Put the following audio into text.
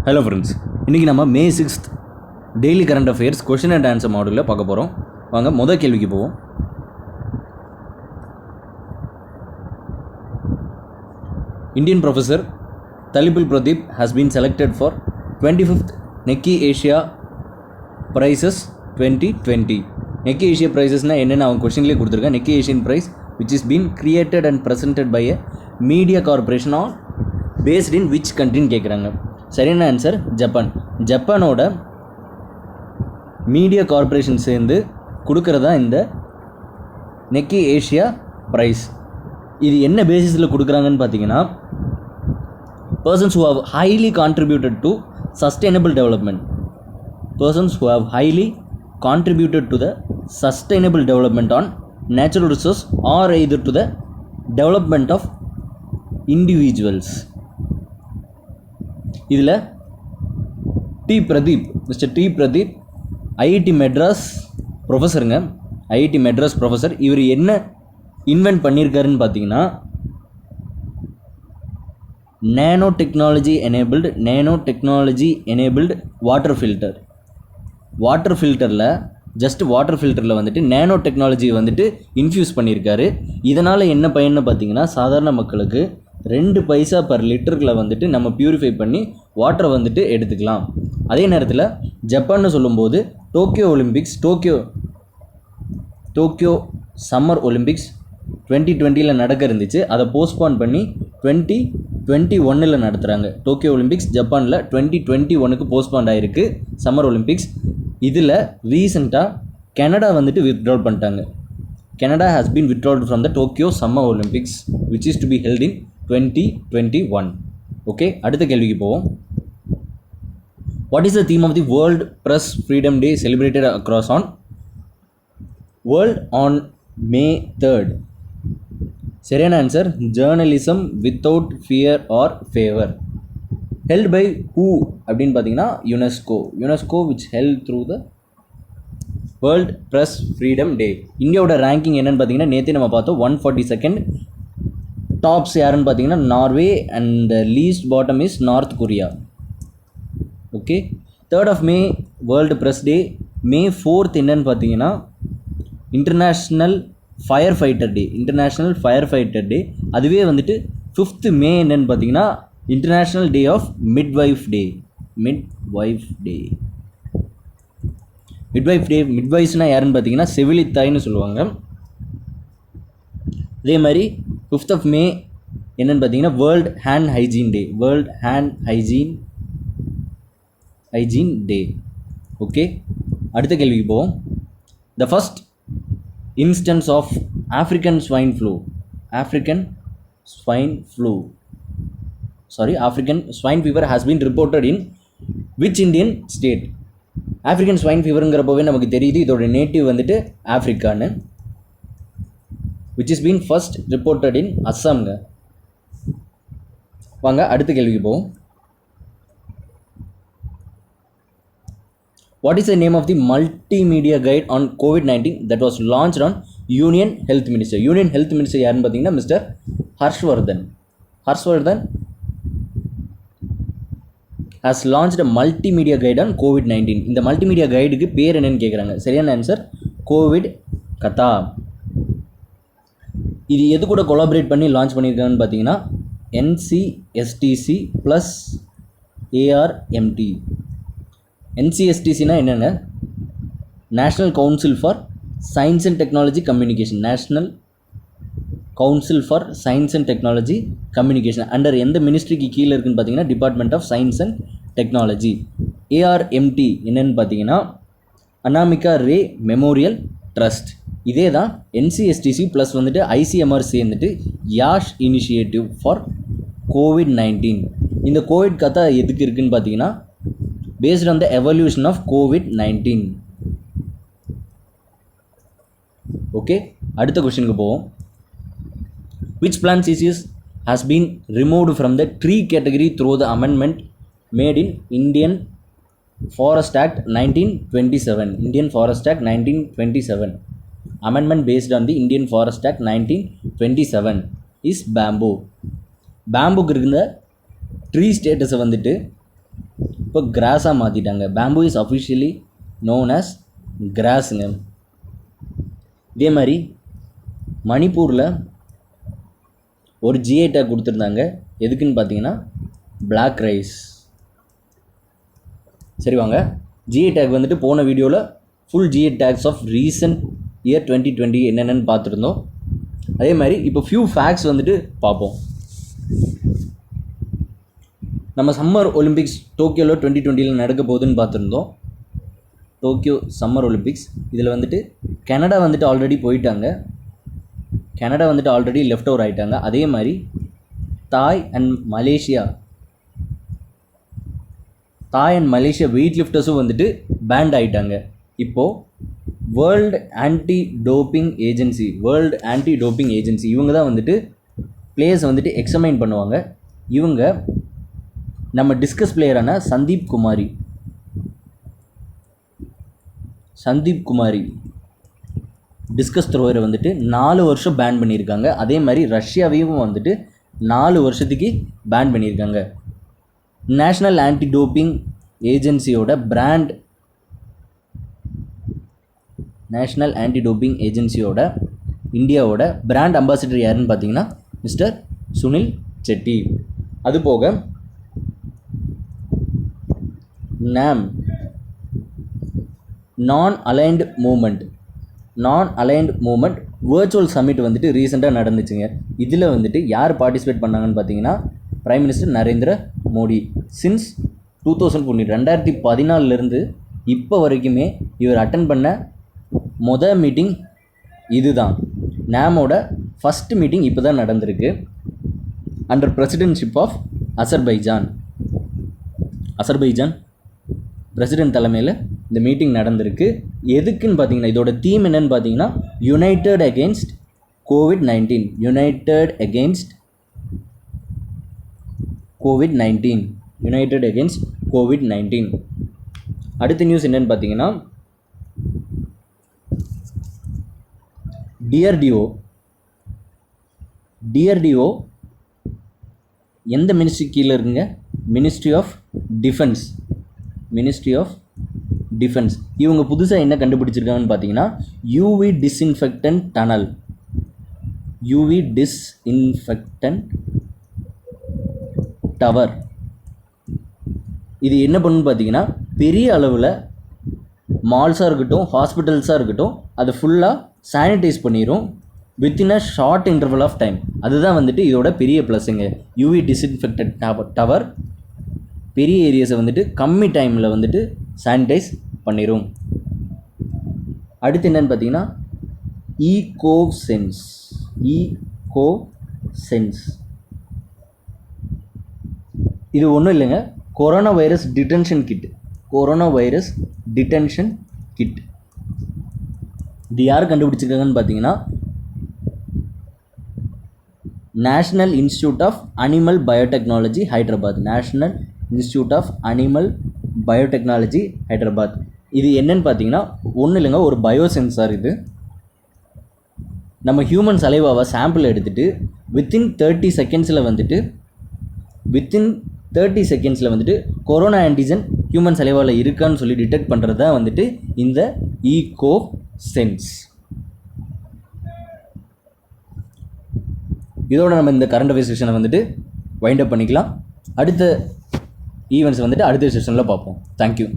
Hello friends, இன்றைக்கி நம்ம May 6th daily current affairs question and answer மாடலில் பார்க்க போகிறோம். வாங்க முதல் கேள்விக்கு போவோம். Indian professor Thalappil Pradeep has been selected for 25th Nikkei Asia prizes 2020. Nikkei Asia ப்ரைஸஸ்னால் என்னென்னு அவங்க கொஷின்லேயே கொடுத்துருக்கேன். Nikkei Asian prize which is been created and presented by a media corporation and based in which கண்ட்ரின்னு கேட்குறாங்க. சரியான ஆன்சர் ஜப்பான். ஜப்பானோட media corporation சேர்ந்து கொடுக்குறதா இந்த நெக்கி ஏஷியா ப்ரைஸ். இது என்ன பேசிஸில் கொடுக்குறாங்கன்னு பார்த்தீங்கன்னா, persons who have highly contributed to sustainable development, persons who have highly contributed to the sustainable development on natural resource or either to the development of individuals. இதில் mister T Pradeep IIT Madras ப்ரொஃபஸருங்க. IIT Madras professor. இவர் என்ன invent பண்ணியிருக்காருன்னு பார்த்தீங்கன்னா, nano technology enabled water filter. Water ஃபில்டரில் வந்துட்டு nano technology வந்துட்டு infuse பண்ணியிருக்காரு. இதனால் என்ன பயன்னு பார்த்தீங்கன்னா, சாதாரண மக்களுக்கு 2 பைசா பர் லிட்டரில் வந்துட்டு நம்ம பியூரிஃபை பண்ணி வாட்டரை வந்துட்டு எடுத்துக்கலாம். அதே நேரத்தில் ஜப்பான்னு சொல்லும்போது டோக்கியோ சம்மர் ஒலிம்பிக்ஸ் 2020 நடக்க இருந்துச்சு. அதை போஸ்ட்பான் பண்ணி 2021 நடத்துகிறாங்க. டோக்கியோ ஒலிம்பிக்ஸ் ஜப்பானில் 2021 போஸ்ட்பான் ஆகிருக்கு சம்மர் ஒலிம்பிக்ஸ். இதில் ரீசெண்டாக கனடா வந்துட்டு வித்ட்ரால் பண்ணிட்டாங்க. Canada has been withdrawn from the Tokyo Summer Olympics which is to be held in 2021. Okay, அடுத்த கேள்விக்கு போவோம். What is the theme of the World Press Freedom Day celebrated across on May 3rd? சரியான answer journalism without fear or favour. Held by who அப்படின்னு பார்த்தீங்கன்னா UNESCO which held through the world press freedom day. இந்தியாவோட ranking என்னென்னு பார்த்தீங்கன்னா, நேற்று நம்ம பார்த்தோம் 142nd. Tops யாருன்னு பார்த்தீங்கன்னா Norway and least bottom is north Korea. Okay, 3rd of May world press day. May 4th என்னன்னு பார்த்தீங்கன்னா இன்டர்நேஷ்னல் ஃபயர் ஃபைட்டர் டே. அதுவே வந்துட்டு 5th May என்னன்னு பார்த்தீங்கன்னா இன்டர்நேஷ்னல் டே ஆஃப் மிட்வைஃப் டே. மிட்வைஸ்னால் யாருன்னு பார்த்தீங்கன்னா செவிலித்தாய்னு சொல்லுவாங்க. அதே மாதிரி 5th of May என்னென்னு பார்த்தீங்கன்னா world hand hygiene day. Okay, அடுத்த கேள்விக்கு போவோம். The first instance of African swine fever has been reported in which Indian state? African swine ஃபீவருங்கிறப்பவே நமக்கு தெரியுது இதோட நேட்டிவ் வந்துட்டு ஆஃப்ரிக்கான்னு. Which is been first reported in அஸ்ஸாம்ங்க. வாங்க அடுத்த கேள்விக்கு போவோம். What is the name of the multimedia guide on COVID-19 that was launched on union health minister யாருன்னு பார்த்தீங்கன்னா mister Harshvardhan has launched a multimedia guide on COVID-19. இந்த multimedia கைடுக்கு பேர் என்னன்னு கேட்குறாங்க. சரியான ஆன்சர் கோவிட் கதா. இது எது கூட கொலாபரேட் பண்ணி லான்ச் பண்ணியிருக்காங்கன்னு பார்த்தீங்கன்னா NCSTC ப்ளஸ் ARMT. NCSTCனா என்னென்ன? National council for science and technology communication under எந்த மினிஸ்ட்ரிக்கு கீழே இருக்குன்னு பார்த்தீங்கன்னா department of science and technology. ARMT என்னன்னு பார்த்தீங்கன்னா அனாமிகா ரே மெமோரியல் ட்ரஸ்ட். இதே தான் NCSTC ப்ளஸ் வந்துட்டு ICMR சேர்ந்துட்டு யாஷ் இனிஷியேட்டிவ் ஃபார் COVID-19. இந்த கோவிட் கதை எதுக்கு இருக்குன்னு பார்த்தீங்கன்னா based on the evolution of COVID-19. Okay, அடுத்த கொஸ்டினுக்கு போவோம். Which plant species has been removed from the tree category through the amendment made in Indian Forest Act 1927? Amendment based on the Indian Forest Act 1927 is bamboo. பேம்புக்கு இருந்த tree ஸ்டேட்டஸை வந்துட்டு இப்போ கிராஸாக மாற்றிட்டாங்க. Bamboo is officially known as கிராஸுங்க. இதே மாதிரி மணிப்பூரில் ஒரு ஜிஐ டேக் கொடுத்துருந்தாங்க. எதுக்குன்னு பார்த்தீங்கன்னா பிளாக் ரைஸ். சரி வாங்க, ஜிஐ டேக் வந்துட்டு போன வீடியோவில் full GI tags of recent year 2020 என்னென்னு பார்த்துருந்தோம். அதே மாதிரி இப்போ ஃபியூ ஃபேக்ட்ஸ் வந்துட்டு பார்ப்போம். நம்ம சம்மர் ஒலிம்பிக்ஸ் டோக்கியோவில் 2020 நடக்க போகுதுன்னு பார்த்துருந்தோம். டோக்கியோ சம்மர் ஒலிம்பிக்ஸ் இதில் வந்துட்டு கனடா வந்துட்டு ஆல்ரெடி போயிட்டாங்க. கனடா வந்துட்டு ஆல்ரெடி லெஃப்ட் ஓவர் ஆகிட்டாங்க. அதே மாதிரி தாய் அண்ட் மலேசியா வெயிட் லிஃப்டர்ஸும் வந்துட்டு பேண்ட் ஆகிட்டாங்க. இப்போது வேர்ல்டு ஆன்டி டோப்பிங் ஏஜென்சி இவங்க தான் வந்துட்டு பிளேயர்ஸை வந்துட்டு எக்ஸாமைன் பண்ணுவாங்க. இவங்க நம்ம டிஸ்கஸ் பிளேயரான சந்தீப் குமாரி டிஸ்கஸ் த்ரோவரை வந்துட்டு 4 வருஷம் பேன் பண்ணியிருக்காங்க. அதே மாதிரி ரஷ்யாவையும் வந்துட்டு 4 வருஷத்துக்கு பேன் பண்ணியிருக்காங்க. நேஷ்னல் ஆன்டி டோப்பிங் ஏஜென்சியோட இந்தியாவோட பிராண்ட் அம்பாசிடர் யாருன்னு பார்த்தீங்கன்னா மிஸ்டர் சுனில் செட்டி. அதுபோக NAM நான் அலைன்டு மூமெண்ட் வேர்ச்சுவல் சம்மிட் வந்துட்டு ரீசெண்டாக நடந்துச்சுங்க. இதில் வந்துட்டு யார் பார்ட்டிசிபேட் பண்ணாங்கன்னு பார்த்தீங்கன்னா prime minister Narendra Modi. Since 2014 இப்போ வரைக்குமே இவர் அட்டன் பண்ண மொதல் மீட்டிங் இதுதான். NAMோட ஃபஸ்ட்டு மீட்டிங் இப்போ தான் நடந்திருக்கு. Under presidentship of Azerbaijan president தலைமையில் இந்த மீட்டிங் நடந்திருக்கு. எதுக்குன்னு பார்த்தீங்கன்னா இதோட தீம் என்னன்னு பார்த்தீங்கன்னா யுனைடெட் அகெயின்ஸ்ட் கோவிட்-19. அடுத்த நியூஸ் என்னன்னு பார்த்தீங்கன்னா டிஆர்டிஓ எந்த மினிஸ்ட்ரி கீழே இருக்குங்க? Ministry of defence. இவங்க புதுசாக என்ன கண்டுபிடிச்சிருக்காங்கன்னு பார்த்தீங்கன்னா யூவி டிஸ்இன்ஃபெக்டன்ட் டவர். இது என்ன பண்ணுன்னு பார்த்தீங்கன்னா பெரிய அளவில் மால்ஸாக இருக்கட்டும், ஹாஸ்பிட்டல்ஸாக இருக்கட்டும், அதை ஃபுல்லாக சானிடைஸ் பண்ணிடும் within a short interval of time. அதுதான் வந்துட்டு இதோட பெரிய ப்ளஸ்ஸுங்க. யூவி டிஸ்இன்ஃபெக்டட் டவர் பெரிய ஏரியாஸை வந்துட்டு கம்மி டைமில் வந்துட்டு சானிடைஸ் பண்ணிடும். அடுத்து என்னென்னு பார்த்தீங்கன்னா ஈகோசென்ஸ். இது ஒன்றும் இல்லைங்க, கொரோனா வைரஸ் டிடென்ஷன் கிட். இது யார் கண்டுபிடிச்சிருக்காங்கன்னு பார்த்தீங்கன்னா national institute of animal biotechnology Hyderabad. இது என்னன்னு பார்த்தீங்கன்னா ஒன்றும் இல்லைங்க, ஒரு பயோசென்சார். இது நம்ம ஹியூமன் சலைவாவை சாம்பிள் எடுத்துகிட்டு வித்தின் 30 செகண்ட்ஸில் வந்துட்டு கொரோனா ஆன்டிஜன் ஹியூமன் சலைவாவில் இருக்கான்னு சொல்லி டிடெக்ட் பண்ணுறது தான் வந்துட்டு இந்த ஈகோசென்ஸ். இதோட நம்ம இந்த கரண்ட் அஃபேர்ஸ் செஷனை வந்துட்டு வைண்ட் அப் பண்ணிக்கலாம். அடுத்த ஈவெண்ட்ஸ் வந்துட்டு அடுத்த செஷனில் பார்ப்போம். தேங்க்யூ.